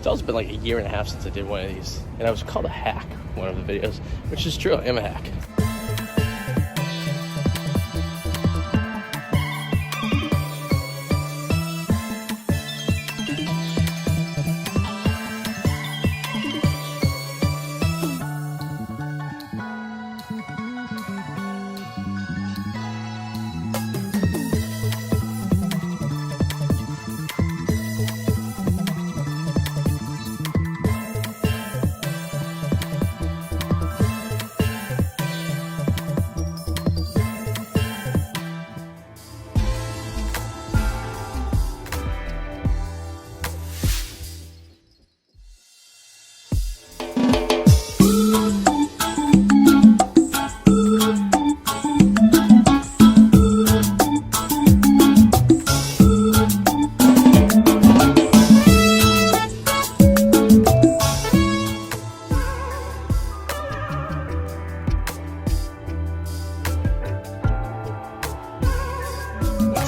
It's also been like a year and a half since I did one of these, and I was called a hack one of the videos, which is true. I am a hack.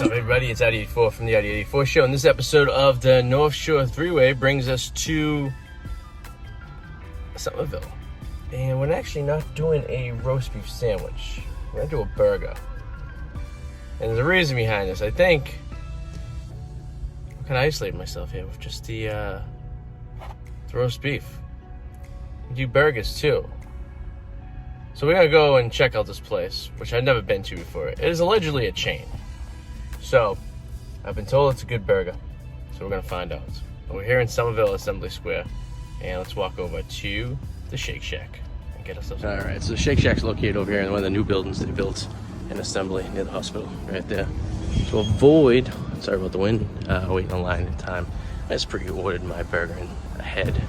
Everybody, it's Arty 84 from the Arty 84 Show, and this episode of the North Shore Three-Way brings us to Somerville. And we're actually not doing a roast beef sandwich. We're gonna do a burger. And there's a reason behind this. I think I can isolate myself here with just the roast beef. We do burgers too. So we're gonna go and check out this place, which I've never been to before. It is allegedly a chain. So, I've been told it's a good burger, so we're gonna find out. But we're here in Somerville Assembly Square, and let's walk over to the Shake Shack and get ourselves. All right, so the Shake Shack's located over here in one of the new buildings they built in Assembly near the hospital, right there. To avoid, sorry about the wind, waiting in line in time, I just pre-ordered my burger in ahead.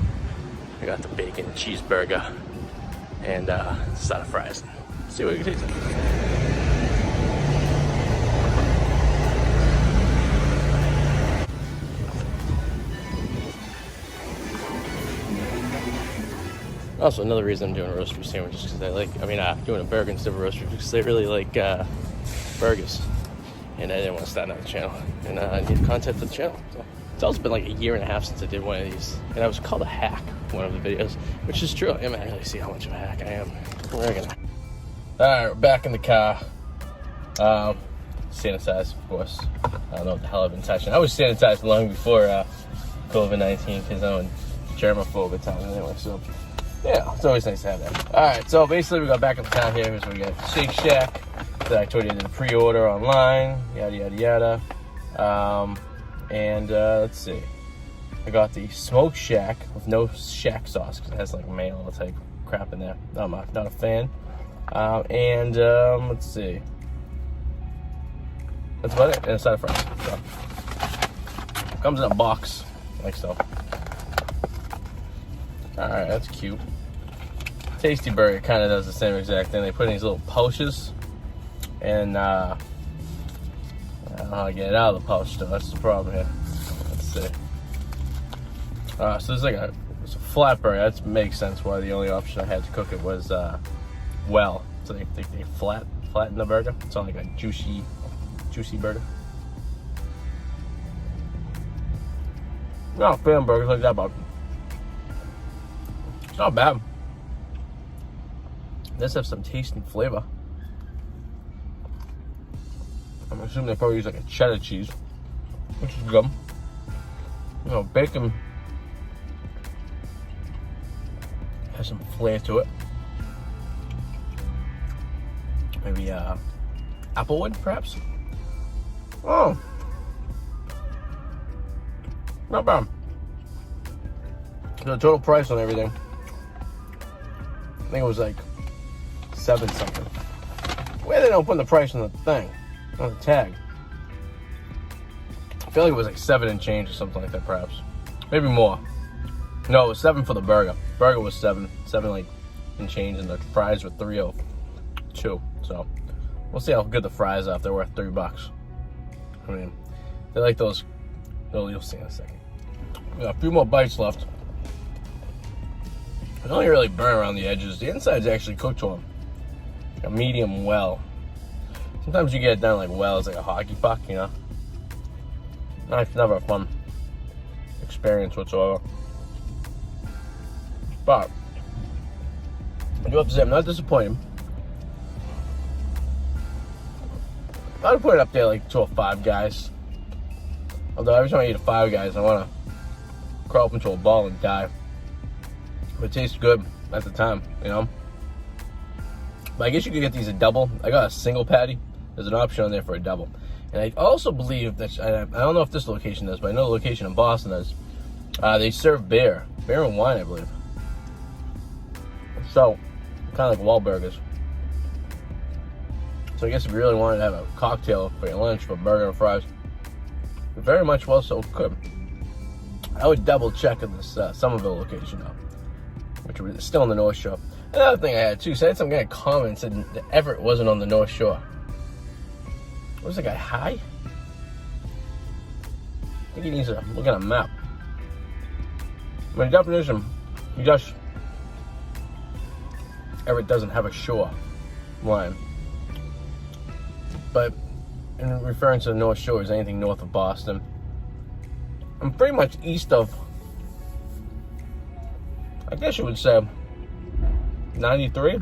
I got the bacon cheeseburger and a side of fries. Let's see what we can taste. Also, another reason I'm doing a roast beef sandwich is because I like, doing a burger instead of a roast beef because I really like burgers. And I didn't want to start another channel. And I need content for the channel. So it's also been like a year and a half since I did one of these. And I was called a hack one of the videos, which is true. I might really see how much of a hack I am. Alright, we're back in the car. Sanitized, of course. I don't know what the hell I've been touching. I was sanitized long before COVID-19 because I'm a germaphobe at times anyway, so. Yeah, it's always nice to have that. Alright, so basically we got back in town here. Here's what we got. Shake Shack that I told you I did a pre-order online. Yada, yada, yada. Let's see. I got the Smoke Shack with no shack sauce because it has like mayo type crap in there. I'm not a fan. Let's see. That's about it. And a side of fries. So, comes in a box, like so. Alright, that's cute. Tasty Burger kind of does the same exact thing. They put in these little pouches, and I don't know how to get it out of the pouch though. That's the problem here. Let's see. So it's like it's a flat burger. That makes sense why the only option I had to cook it was well. So they flatten the burger. It's not like a juicy burger. No, fan burgers like that, but it's not bad. It does have some taste and flavor. I'm assuming they probably use like a cheddar cheese, which is good. You know, bacon has some flair to it. Maybe applewood, perhaps. Oh, not bad. The total price on everything, I think it was like $7 something. Where they don't put the price on the thing, on the tag. I feel like it was like 7 and change or something like that, perhaps. Maybe more. No, it was 7 for the burger. Burger was 7 like and change, and the fries were $3.02. So we'll see how good the fries are if they're worth $3. I mean, they like those. Oh, you'll see in a second. We got a few more bites left. It only really burn around the edges. The inside's actually cooked to a medium well. Sometimes you get it done like well, it's like a hockey puck, you know. It's never a fun experience whatsoever. But I do have to say, I'm not disappointed. I'd put it up there like to a Five Guys. Although every time I eat a Five Guys, I want to crawl up into a ball and die. But it tastes good at the time, you know? But I guess you could get these a double. I got a single patty. There's an option on there for a double. And I also believe that, I don't know if this location does, but I know the location in Boston does. They serve beer and wine, I believe. So, kind of like Wahlburgers. So I guess if you really wanted to have a cocktail for your lunch, for burger and fries, very much well so could. I would double check at this Somerville location though, which was still on the North Shore. Another thing I had too, so I had some guy comment said that Everett wasn't on the North Shore. Was the guy high? I think he needs to look at a map. My definition, Everett doesn't have a shore line. But in referring to the North Shore, is anything north of Boston. I'm pretty much east of, I guess you would say, 93.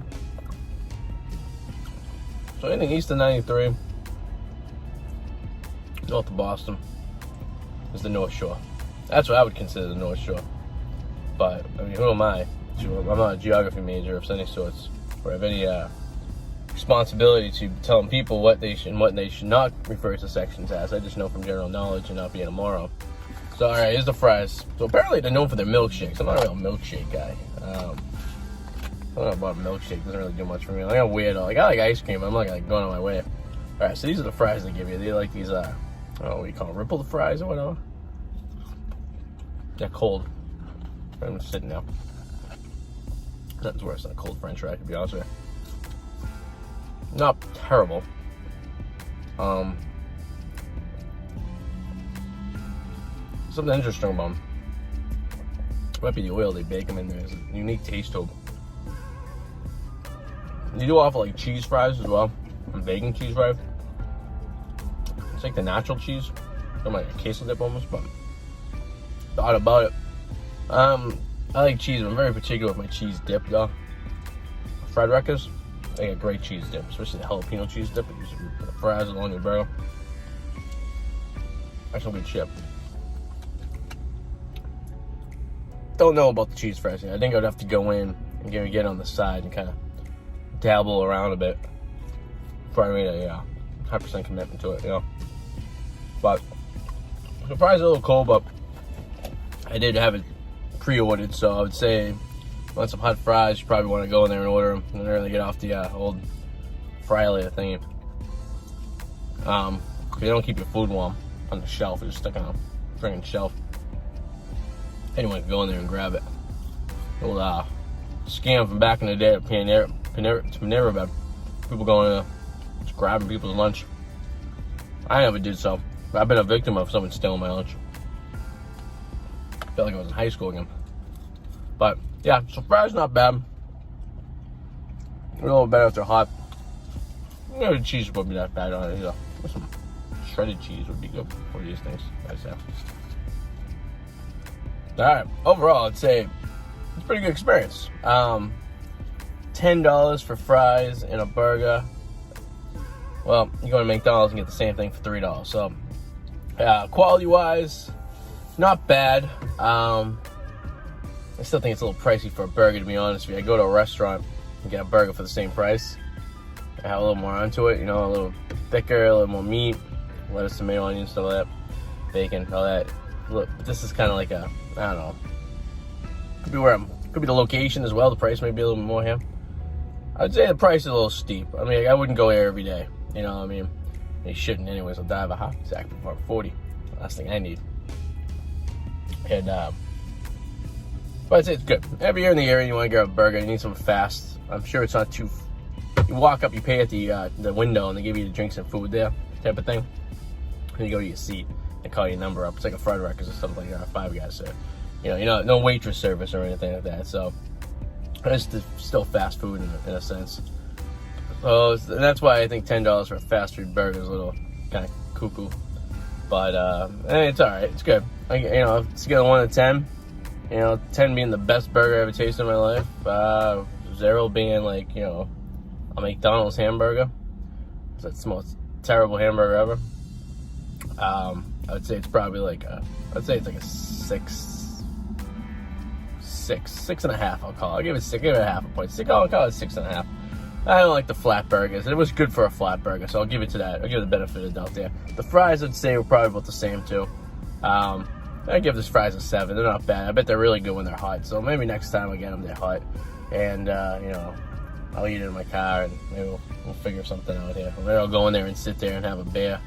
So anything east of 93, north of Boston, is the North Shore. That's what I would consider the North Shore. But, I mean, who am I? I'm not a geography major of any sorts, or have any responsibility to telling people what they should and what they should not refer to sections as. I just know from general knowledge and not being a moron. So, alright, here's the fries. So, apparently they're known for their milkshakes. I'm not a real milkshake guy. I don't know about milkshake. Doesn't really do much for me. Like, I'm weirdo. Like, I like ice cream. I'm not like going on my way. Alright, so these are the fries they give you. They like these, I don't know what you call them, rippled fries or whatever. They're cold. I'm sitting now. Nothing's worse than a cold French fry, to be honest with you. Not terrible. Something interesting about them. Might be the oil they bake them in. There's a unique taste to them. They do offer like cheese fries as well. And bacon cheese fries. It's like the natural cheese. I'm like a queso dip almost, but thought about it. I like cheese. I'm very particular with my cheese dip though. Fried Wreckers, they got great cheese dip, especially the jalapeno cheese dip. You use the fries along your burger. That's some good shit. Don't know about the cheese fries yet. I think I'd have to go in and get on the side and kind of dabble around a bit before I made a 100% commitment to it, you know. But the fries are a little cold, but I did have it pre-ordered, so I would say if you want some hot fries, you probably want to go in there and order them and really get off the old fry layer thingy. Because they don't keep your food warm on the shelf. It's just stuck on a freaking shelf. Anyone can go in there and grab it. Old scam from back in the day at Panera Bread. People going in there, just grabbing people's lunch. I never did so. I've been a victim of someone stealing my lunch. Felt like I was in high school again. But yeah, so fries not bad. A little better if they're hot. You know, the cheese wouldn't be that bad on it either. Some shredded cheese would be good for these things, I'd say. Alright, overall I'd say it's a pretty good experience. $10 for fries and a burger. Well, you go to McDonald's and get the same thing for $3. So quality wise, not bad. I still think it's a little pricey for a burger, to be honest with you. I go to a restaurant and get a burger for the same price. I have a little more onto it, you know, a little thicker, a little more meat, lettuce, tomato, onion, stuff like that, bacon, all that. Look, but this is kind of like a, I don't know. Could be the location as well. The price may be a little bit more here. I'd say the price is a little steep. I mean, I wouldn't go there every day. You know what I mean? You shouldn't anyways. I'll die of a heart attack before I'm 40. Last thing I need. And, but I'd say it's good. Every year in the area, you want to grab a burger. You need something fast. I'm sure it's not too... You walk up, you pay at the window, and they give you the drinks and food there, type of thing. And you go to your seat. They call your number up. It's like a Fried Wreckers or something like that. Five Guys. So, you know, no waitress service or anything like that. So it's still fast food in a sense. So that's why I think $10 for a fast food burger is a little kind of cuckoo. But it's all right. It's good. You know, scale of 1 to 10. You know, 10 being the best burger I ever tasted in my life. 0 being like, you know, a McDonald's hamburger. That's the most terrible hamburger ever. I would say it's probably like I'd say it's like a 6.5. I'll call it. I'll give it a half a point. I'll call it 6.5. I don't like the flat burgers. It was good for a flat burger, so I'll give it to that. I'll give it the benefit of the doubt there. The fries, I'd say, were probably about the same too. I'd give this fries a 7. They're not bad. I bet they're really good when they're hot. So maybe next time I get them, they're hot. And, you know, I'll eat it in my car and maybe we'll figure something out here. Maybe I'll go in there and sit there and have a beer.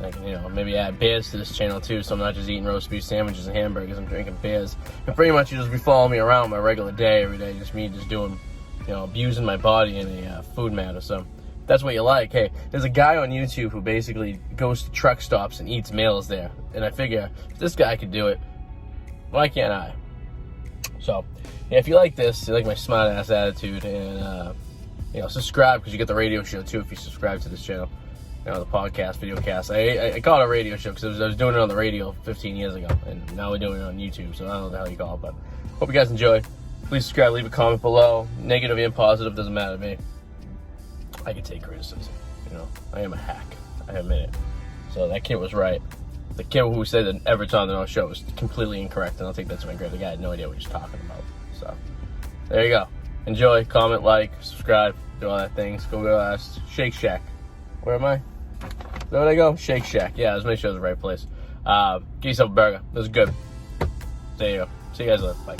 I can, you know, maybe add beers to this channel too, so I'm not just eating roast beef sandwiches and hamburgers. I'm drinking beers. And pretty much you just be following me around my regular day every day. Just me just doing, you know, abusing my body in a food matter. So that's what you like. Hey, there's a guy on YouTube who basically goes to truck stops and eats meals there. And I figure, if this guy could do it, why can't I? So, yeah, if you like this, you like my smart ass attitude, and, you know, subscribe, because you get the radio show too if you subscribe to this channel. You know, the podcast, video cast. I call it a radio show because I was doing it on the radio 15 years ago, and now we're doing it on YouTube, so I don't know what the hell you call it, but hope you guys enjoy. Please subscribe, leave a comment below. Negative and positive, doesn't matter to me. I can take criticism, you know. I am a hack, I admit it. So that kid was right. The kid who said that every time on our show was completely incorrect, and I'll take that to my grave. The guy had no idea what he was talking about. So, there you go. Enjoy, comment, like, subscribe, do all that things. Go Shake Shack. Where am I? Is that where I go? Shake Shack. Yeah, let's make sure it's the right place. Get yourself a burger. It was good. There you go. See you guys later. Bye.